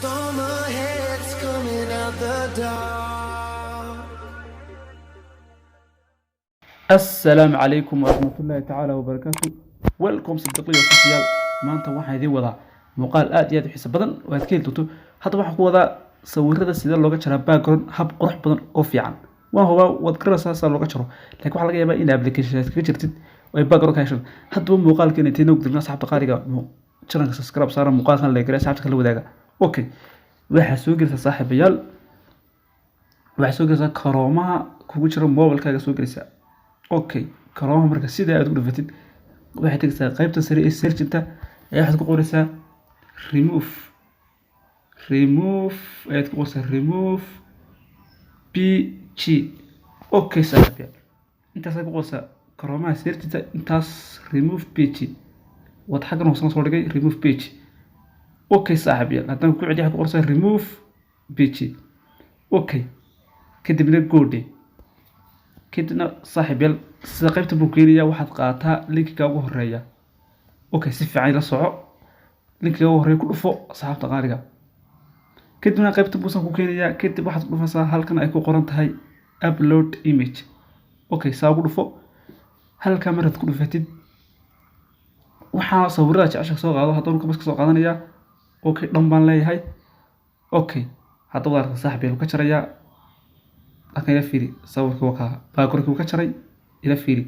storm ahead's coming out the dark. السلام عليكم ورحمة الله تعالى وبركاته. welcome صديقي وصديقيال maanta waxaan idin wadaa muuqaal aad iyo aad u xiiso badan oo aad ka heli doonto. hadda waxaan ku wadaa sawirada sida looga jaro background hab qurux badan oo fiican. waan hubaa waad garanaysaa sida looga jaro, laakiin waxaa laga yaabaa in application ka jirtid oo ay background ka heshaan. haddaba muuqaalkan intee noo gudbina asxaabta qaaliga channelka subscribe saara, muuqaalkan like gareeya, asxaabta kala wadaaga. okay, waxaa soo gelaysaa saaxiibayaal, waxaa soo gelaysaa karoomaha kugu jira mobilkaaga soo gelaysaa. okay, karoomaha marka sida aad u dhafatid waxay tagaysaa qaybta sare ee search-inta ayaa waxaad ku qoraysaa remove ayaad ku qoraysaa remove pg. okay saaxiibayaal, intaas aad ku qoraysaa karoomaha search-inta, intaas remove pg waad xaggan hoosena soo dhigay remove page. okay saaxiibayaal, haddana ku celiya waxaad ku qoraysaa remove pg. okay, kadibna goodhe, kadibna saaxiibayaal sida qaybta buu keenayaa waxaad qaataa linkiga ugu horeeya. okay, si fiican ila soco, linkiga ugu horeeya ku dhufo asxaabta qaaliga, kadibna qaybta buusan ku keenayaa. kadib waxaad ku dhufaysaa halkan ay ku qoran tahay upload image. okay, saa ugu dhufo, halkaa markaad ku dhufatid waxaa sawirada jecesha soo qaado. haddana ka soo qaadanayaa. okay, dhan baan leeyahay. okay, haddaba arka saaxiibayaal ka jarayaa halkan ila fiiri, sawirka waa kaa background ka jaray. ila fiiri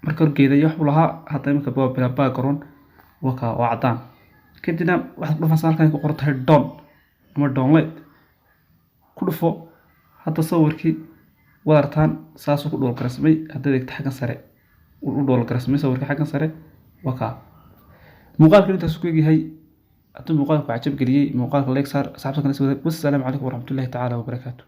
marka horgeeda iyo wax u lahaa, hadda imika waa bila background waa kaa waa cadaan. kadibna waxaad ku dhufaysaa halkan ku qoran tahay down ama download, ku dhufo. hadda sawirkii wadartaan saasuu ku dhool garasmay. haddaad eegto xaggan sare u dhool garasmay sawirka xaggan sare waa kaa. muuqaalkan intaas ku egyahay. hadduu muuqaalku cajab geliyey muuqaalka like saar, asxaabta kale soo wadaag. wassalaamu calaykum waraxmatullaahi tacaala wabarakaatuh.